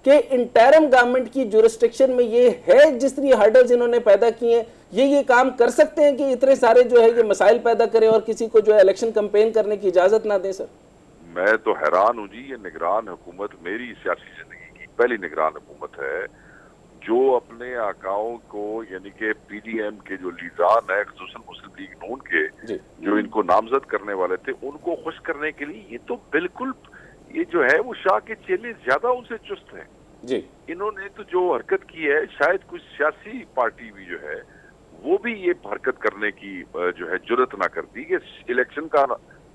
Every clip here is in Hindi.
कि इंटरिम गवर्नमेंट की जुरिस्डिक्शन में ये है, जिस तरह हर्डल्स इन्होंने पैदा किए हैं, ये काम कर सकते हैं कि इतने सारे जो है ये मसाइल पैदा करें और किसी को जो है इलेक्शन कैंपेन करने की इजाजत ना दें? सर मैं तो हैरान हूँ जी, ये निगरान हुकूमत मेरी सियासी जिंदगी की पहली निगरान हुकूमत है जो अपने आकाओं को, यानी कि पीडीएम के जो लीडरान है, खुसूसन मुस्लिम लीग नून के जो इनको नामजद करने वाले थे, उनको खुश करने के लिए, ये तो बिल्कुल ये जो है वो शाह के चेले ज्यादा उनसे चुस्त हैं जी। इन्होंने तो जो हरकत की है, शायद कुछ सियासी पार्टी भी जो है वो भी ये हरकत करने की जो है जुर्रत ना करती कि इलेक्शन का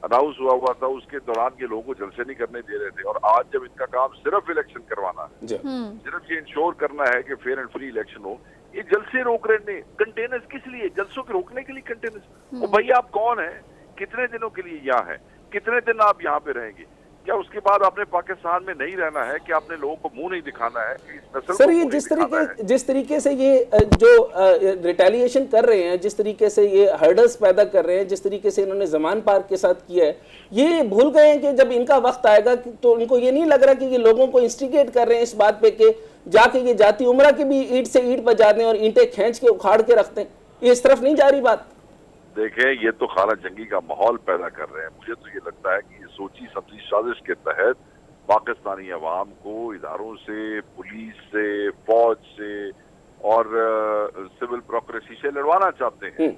अनाउंस हुआ था उसके दौरान ये लोगों को जलसे नहीं करने दे रहे थे, और आज जब इनका काम सिर्फ इलेक्शन करवाना है, सिर्फ ये इंश्योर करना है कि फेयर एंड फ्री इलेक्शन हो, ये जलसे रोक रहे हैं। कंटेनर्स किस लिए? जलसों के रोकने के लिए कंटेनर्स। और भाई आप कौन है, कितने दिनों के लिए यहाँ है, कितने दिन आप यहाँ पे रहेंगे? क्या उसके बाद आपने पाकिस्तान में नहीं रहना है? कि आपने लोगों को मुंह नहीं दिखाना है कि इस नस्ल सर ये जिस तरीके से ये जो रिटेलिएशन कर रहे हैं, जिस तरीके से ये हर्डल्स पैदा कर रहे हैं, जिस तरीके से इन्होंने जमान पार्क के साथ किया है, ये भूल गए हैं कि जब इनका वक्त आएगा तो इनको ये नहीं लग रहा कि ये लोगों को इंस्टिगेट कर रहे हैं इस बात पे कि जाके ये जाती उम्रा की भी ईंट से ईंट बजा दें और ईंटें खींच के उखाड़ के रखते हैं। ये इस तरफ नहीं जा रही बात? देखें, ये तो खाना जंगी का माहौल पैदा कर रहे हैं। मुझे तो ये लगता है कि ये सोची समझी साजिश के तहत पाकिस्तानी अवाम को इदारों से, पुलिस से, फौज से और सिविल ब्यूरोक्रेसी से लड़वाना चाहते हैं।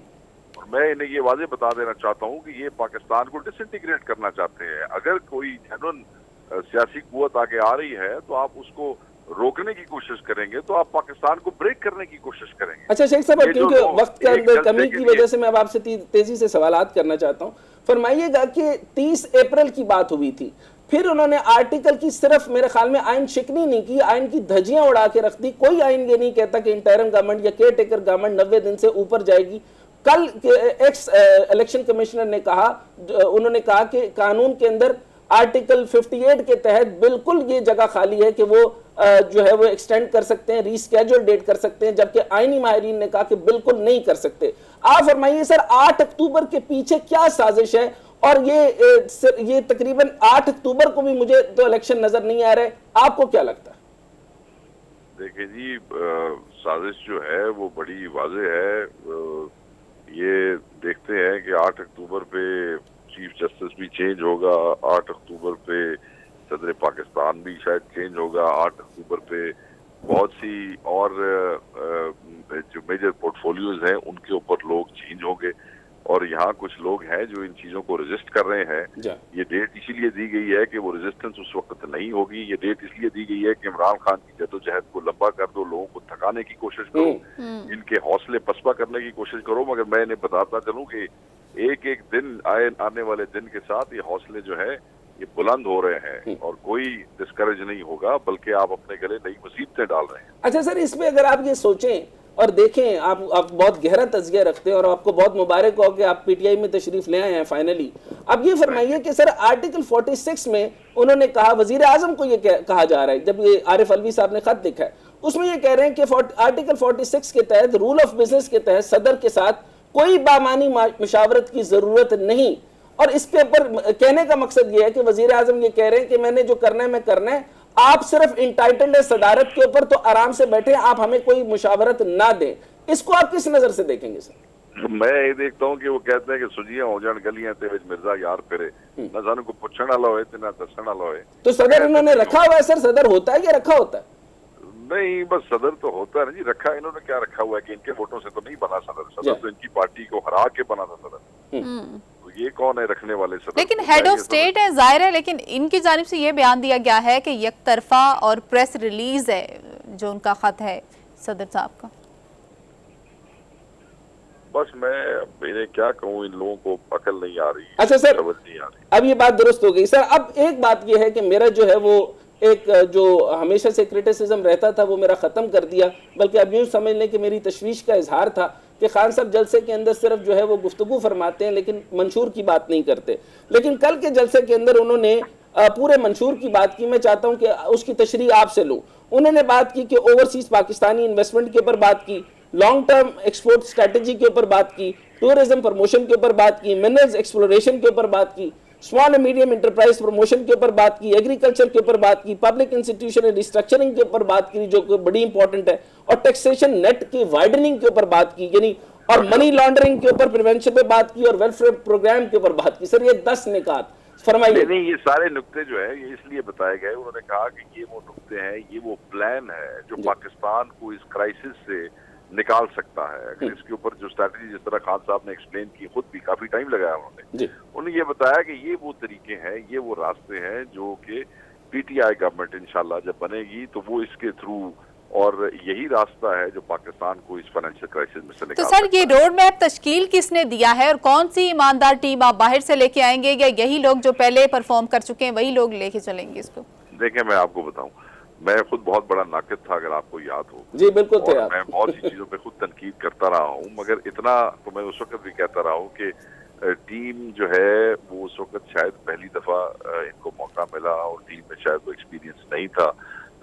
और मैं इन्हें ये वाजे बता देना चाहता हूँ कि ये पाकिस्तान को डिसइंटीग्रेट करना चाहते हैं। अगर कोई जेन्युइन सियासी कुव्वत आगे आ रही है तो आप उसको रोकने की कोशिश करेंगे, तो आप पाकिस्तान को ब्रेक करने की कोशिश करेंगे। अच्छा शेख साहब, क्योंकि वक्त के अंदर कमी की वजह से मैं अब आपसे तेजी से सवालात करना चाहता हूँ। फरमाइएगा कि 30 अप्रैल की बात हुई थी, फिर उन्होंने आर्टिकल की सिर्फ मेरे ख्याल में आइन शिकनी नहीं की, आइन की धज्जियां उड़ा के रख दी। कोई आइन ये नहीं कहता कि इंटरिम गवर्नमेंट या केयर टेकर गवर्नमेंट 90 दिन से ऊपर जाएगी। कल एक्स इलेक्शन कमिश्नर ने कहा, उन्होंने कहा कि कानून के अंदर आर्टिकल 58 के तहत बिल्कुल ये जगह खाली है कि वो जो है वो एक्सटेंड कर सकते हैं, रीस्केड्यूल डेट कर सकते हैं, जबकि आईनी माहिरीन ने कहा कि बिल्कुल नहीं कर सकते। आप फरमाइए सर, 8 अक्टूबर के पीछे क्या साजिश है? और ये तकरीबन 8 अक्टूबर को भी मुझे तो इलेक्शन नजर नहीं आ रहा है, आपको क्या लगता है? देखिए जी, साजिश जो है वो बड़ी वाज़ेह है। ये देखते हैं कि 8 अक्टूबर पे चीफ जस्टिस भी चेंज होगा, 8 अक्टूबर पे सदर पाकिस्तान भी शायद चेंज होगा, 8 अक्टूबर पे बहुत सी और जो मेजर पोर्टफोलियोज हैं उनके ऊपर लोग चेंज होंगे, और यहाँ कुछ लोग हैं जो इन चीजों को रेजिस्ट कर रहे हैं। ये डेट इसीलिए दी गई है कि वो रेजिस्टेंस उस वक्त नहीं होगी। ये डेट इसलिए दी गई है कि इमरान खान की जद्दोजहद को लंबा कर दो, लोगों को थकाने की कोशिश करो, इनके हौसले पसपा करने की कोशिश करो। मगर मैं इन्हें बताता चलूं कि एक एक दिन आने वाले दिन के साथ ये हौसले जो है ये बुलंद हो रहे हैं और कोई डिस्करेज नहीं होगा, बल्कि आप अपने गले नई मुसीबतें डाल रहे हैं। अच्छा सर, इसमें अगर आप ये सोचें और देखें, आप बहुत गहरा तज़किया रखते हैं और आपको बहुत मुबारक हो कि आप पीटीआई में तशरीफ ले आए हैं फाइनली। अब ये फरमाइए कि सर आर्टिकल 46 में उन्होंने कहा, वजीर आजम को ये कहा जा रहा है, जब ये आरिफ अलवी साहब ने खत लिखा है उसमें ये कह रहे हैं कि आर्टिकल 46 के तहत, रूल ऑफ बिजनेस के तहत सदर के साथ कोई बामानी मुशावरत की जरूरत नहीं। और इसके ऊपर कहने का मकसद ये है कि वजीर आजम ये कह रहे हैं कि मैंने जो करना है मैं करना है, आप सिर्फ इंटाइटल्ड है सदारत के ऊपर, तो आराम से बैठे, आप हमें कोई मुशावरत ना दें। इसको आप किस नजर से देखेंगे सर? मैं ये देखता हूँ कि वो कहते हैं कि सुजियां हो जान गलियां ते विच मिर्जा यार फिरे, ना सानू को पूछण वाला होए ते ना दसण वाला होए। तो सदर इन्होंने रखा हुआ है सर? सदर होता है या रखा होता है? नहीं, बस सदर तो होता है ना जी। रखा इन्होंने क्या रखा हुआ है कि इनके वोटों से तो नहीं बना सदर। सदर तो इनकी पार्टी को हरा के बना था सदर। तो ये कौन है रखने वाले सदर? लेकिन हेड ऑफ स्टेट है, जाहिर है, लेकिन इनकी जानिब से ये बयान दिया गया है कि यकतरफा और प्रेस रिलीज है जो उनका खत है सदर साहब का। बस मैं इन्हें क्या कहूँ, इन लोगों को अकल नहीं आ रही। अच्छा सर, अब ये बात दुरुस्त हो गई। सर अब एक बात ये है कि मेरा जो है वो एक जो हमेशा से क्रिटिसिज्म रहता था वो मेरा ख़त्म कर दिया, बल्कि अब यूँ समझ लें कि मेरी तशवीश का इजहार था कि खान साहब जलसे के अंदर सिर्फ जो है वो गुफ्तगू फरमाते हैं लेकिन मंशूर की बात नहीं करते। लेकिन कल के जलसे के अंदर उन्होंने पूरे मंशूर की बात की। मैं चाहता हूँ कि उसकी तशरीह आपसे लूँ। उन्होंने बात की कि ओवरसीज पाकिस्तानी इन्वेस्टमेंट के ऊपर बात की, लॉन्ग टर्म एक्सपोर्ट स्ट्रेटजी के ऊपर बात की, टूरिज्म प्रमोशन के ऊपर बात की, मिनरल्स एक्सप्लोरेशन के ऊपर बात की, small and medium enterprise promotion के ऊपर बात की, एग्रीकल्चर के ऊपर बात की, पब्लिक इंस्टीट्यूशन रिस्ट्रक्चरिंग के ऊपर बात की जो कि बड़ी इंपॉर्टेंट है, और टैक्सेशन नेट की वाइडनिंग के ऊपर बात की, यानी और मनी लॉन्ड्रिंग के ऊपर प्रिवेंशन पे बात की, और वेलफेयर प्रोग्राम के ऊपर बात की। सर ये 10 निकात फरमाइए। नहीं, ये सारे नुक्ते जो है ये इसलिए बताए गए, उन्होंने कहा कि ये वो नुक्ते हैं, ये वो प्लान है जो पाकिस्तान को इस क्राइसिस से निकाल सकता है। अगर इसके ऊपर जो स्ट्रैटेजी जिस तरह खान साहब ने एक्सप्लेन की, खुद भी काफी टाइम लगाया उन्होंने ये बताया कि ये वो तरीके हैं, ये वो रास्ते हैं जो कि पीटीआई गवर्नमेंट इंशाल्लाह जब बनेगी तो वो इसके थ्रू, और यही रास्ता है जो पाकिस्तान को इस फाइनेंशियल क्राइसिस में से निकाल तो सर ये रोड मैप तश्कील किसने दिया है, और कौन सी ईमानदार टीम आप बाहर से लेके आएंगे, या यही लोग जो पहले परफॉर्म कर चुके हैं वही लोग लेके चलेंगे इसको? देखें, मैं आपको बताऊं, मैं खुद बहुत बड़ा नाकिद था, अगर आपको याद हो। जी बिल्कुल थे आप। मैं बहुत सी चीजों पे खुद तनकीद करता रहा हूँ, मगर इतना तो मैं उस वक्त भी कहता रहा हूँ कि टीम जो है वो उस वक्त शायद पहली दफा इनको मौका मिला, और टीम में शायद वो एक्सपीरियंस नहीं था,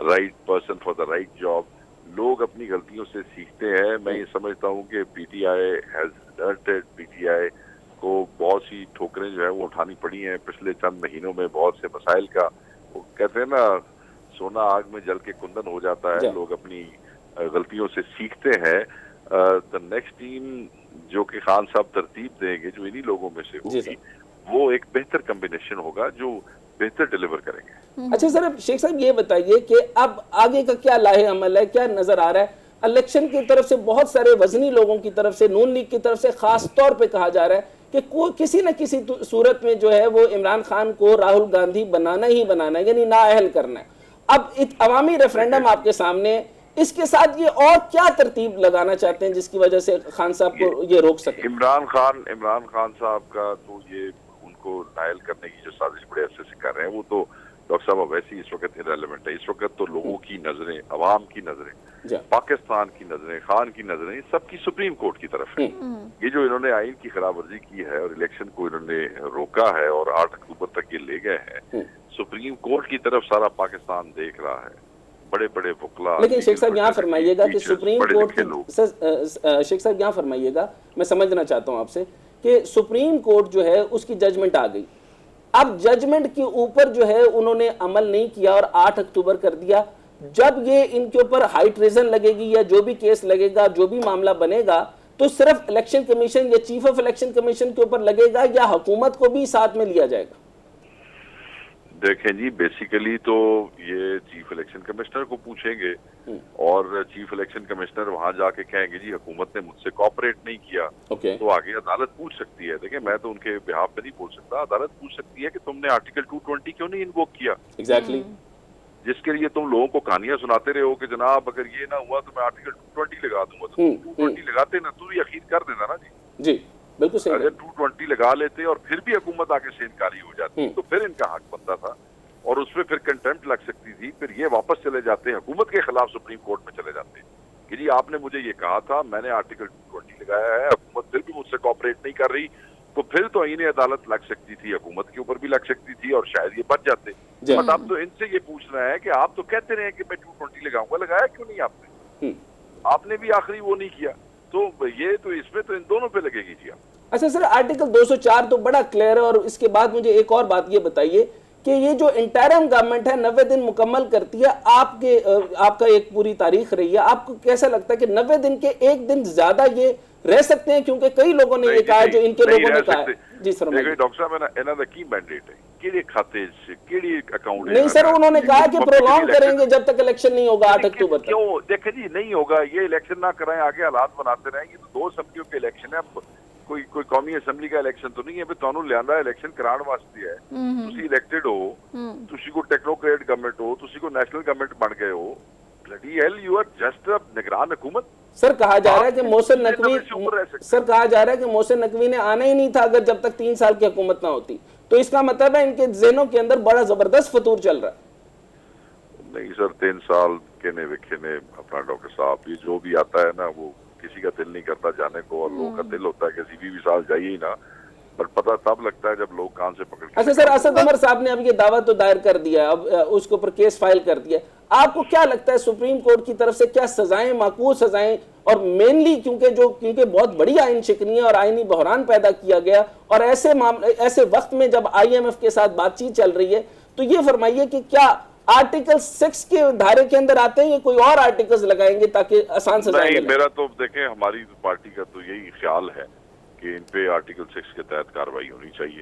right person for the right job. लोग अपनी गलतियों से सीखते हैं। मैं ये समझता हूँ कि PTI has learned it. PTI को बहुत सी ठोकरें जो है वो उठानी पड़ी हैं पिछले चंद महीनों में, बहुत से मसाइल का, वो कहते हैं ना, सोना आग में जल के कुंदन हो जाता है। लोग अपनी गलतियों से सीखते हैं। द नेक्स्ट टीम जो कि खान साहब तरतीब देंगे, जो इन्हीं लोगों में से होगी, वो एक बेहतर कॉम्बिनेशन होगा जो बेहतर डिलीवर करेंगे। अच्छा सर, अब शेख साहब ये बताइए कि अब आगे का क्या लाहे अमल है, क्या नजर आ रहा है? इलेक्शन की तरफ से बहुत सारे वजनी लोगों की तरफ से, नून लीग की तरफ से खास तौर पे कहा जा रहा है कि कोई किसी न किसी सूरत में जो है वो इमरान खान को राहुल गांधी बनाना ही बनाना है, यानी नाअहल करना है। अब अवामी रेफरेंडम आपके सामने, इसके साथ ये और क्या तरतीब लगाना चाहते हैं जिसकी वजह से खान साहब को ये रोक सके? इमरान खान साहब का तो ये उनको नायल करने की जो साजिश बड़े अरसे से कर रहे हैं, वो तो डॉक्टर साहब वैसे इस वक्त इररिलेवेंट है। इस वक्त तो लोगों की नजरें, अवाम की नजरें, पाकिस्तान की नजरें, खान की नजरें सबकी सुप्रीम कोर्ट की तरफ है। ये जो इन्होंने आइन की खिलाफ वर्जी की है और इलेक्शन को इन्होंने रोका है और 8 अक्टूबर तक ये ले गए हैं, सुप्रीम कोर्ट की तरफ सारा पाकिस्तान देख रहा है। बड़े बड़े वकला। लेकिन शेख साहब यहाँ फरमाइएगा कि सुप्रीम कोर्ट की, शेख साहब यहाँ फरमाइएगा, मैं समझना चाहता हूँ आपसे कि सुप्रीम कोर्ट जो है उसकी जजमेंट आ गई, अब जजमेंट के ऊपर जो है उन्होंने अमल नहीं किया और 8 अक्टूबर कर दिया। जब ये इनके ऊपर हाई ट्रेजन लगेगी या जो भी केस लगेगा, जो भी मामला बनेगा, तो सिर्फ इलेक्शन कमीशन या चीफ ऑफ इलेक्शन कमीशन के ऊपर लगेगा या हुकूमत को भी साथ में लिया जाएगा? देखें जी, बेसिकली तो ये चीफ इलेक्शन कमिश्नर को पूछेंगे और चीफ इलेक्शन कमिश्नर वहां जाके कहेंगे जी हुकूमत ने मुझसे कोऑपरेट नहीं किया, तो आगे अदालत पूछ सकती है। देखिए, मैं तो उनके बिहाफ पे नहीं बोल सकता, अदालत पूछ सकती है कि तुमने आर्टिकल 220 क्यों नहीं इन्वोक किया। एग्जैक्टली जिसके लिए तुम लोगों को कहानियां सुनाते रहे हो कि जनाब अगर ये ना हुआ तो मैं आर्टिकल 220 लगा दूंगा। तो 220 लगाते ना, तू भी यकीन कर देना ना जी बिल्कुल सही। अगर 220 लगा लेते और फिर भी हुकूमत आके से इनकारी हो जाती तो फिर इनका हक बनता था और उसमें फिर कंटेम्प्ट लग सकती थी। फिर ये वापस चले जाते हैं हुकूमत के खिलाफ सुप्रीम कोर्ट में चले जाते हैं कि जी आपने मुझे ये कहा था, मैंने आर्टिकल 220 लगाया है, हुकूमत फिर भी मुझसे कोऑपरेट नहीं कर रही, तो फिर तो इन्हें अदालत लग सकती थी, हुकूमत के ऊपर भी लग सकती थी और शायद ये बच जाते। बट अब तो इनसे ये पूछना है कि आप तो कहते रहे कि मैं 220 लगाऊंगा, लगाया क्यों नहीं आपने? आपने भी आखिरी वो नहीं किया, तो ये तो इसमें तो इन दोनों पे लगेगी जी। अच्छा सर, आर्टिकल 204 तो बड़ा क्लियर है, और इसके बाद मुझे एक और बात ये बताइए कि ये जो इंटरिम गवर्नमेंट है 90 दिन मुकम्मल करती है, आपका एक पूरी तारीख रही है, आपको कैसा लगता है कि 90 दिन के एक दिन ज्यादा ये रह सकते हैं? क्योंकि कई लोगों ने ये कहा, जो इनके लोगों ने कहा है। जी सर, डॉक्टर साहब इन्हों का की मैंडेट है, केड़े खाते से केड़ी अकाउंट नहीं सर, उन्होंने कहा कि प्रोलॉन्ग करेंगे जब तक इलेक्शन नहीं होगा 8 अक्टूबर तक। क्यों? देखें जी, नहीं होगा, ये इलेक्शन ना कराएं, आगे हालात बनाते रहेंगे। तो 2 असेंबलियों के इलेक्शन है, कोई कौमी असेंबली का इलेक्शन तो नहीं है। भी ਤੁਹਾਨੂੰ ਲਿਆਂਦਾ ਇਲੈਕਸ਼ਨ ਕਰਾਉਣ ਵਾਸਤੇ ਹੈ, ਤੁਸੀਂ ਇਲੈਕਟਡ ਹੋ, ਤੁਸੀਂ ਕੋ ਟੈਕਨੋਕ੍ਰੇਟ गवर्नमेंट हो, ਤੁਸੀਂ को नेशनल गवर्नमेंट बन गए हो, bloody hell you are just a निगरान हुकूमत। सर कहा जा रहा है कि मोहसिन नकवी ने आना ही नहीं था अगर जब तक 3 साल की हुकूमत ना होती, तो इसका मतलब है इनके ज़हनों के अंदर बड़ा जबरदस्त फतूर चल रहा है। नहीं सर, 3 साल के ने विखे ने अपना डॉक्टर साहब, ये जो भी आता है ना वो किसी का दिल नहीं करता जाने को, और लोगों का दिल होता है कि किसी भी साल जाइए ही ना, पर पता तब लगता है जब लोग कान से पकड़ के। अच्छा सर, असद उमर साहब ने अब ये दावा तो दायर कर दिया, अब उसके ऊपर केस फाइल कर दिया, आपको क्या लगता है सुप्रीम कोर्ट की तरफ से क्या सजाएं, माकूल सजाएं और मेनली क्योंकि बहुत बड़ी आइन शिकनी है और आइनी बहरान पैदा किया गया, और ऐसे मामले, ऐसे वक्त में जब IMF के साथ बातचीत चल रही है, तो ये फरमाइए कि क्या आर्टिकल 6 के धारे के अंदर आते हैं या कोई और आर्टिकल्स लगाएंगे ताकि आसान सजा नहीं, मिले? मेरा तो देखें, हमारी पार्टी का तो यही ख्याल है कि इन पे आर्टिकल 6 के तहत कार्रवाई होनी चाहिए।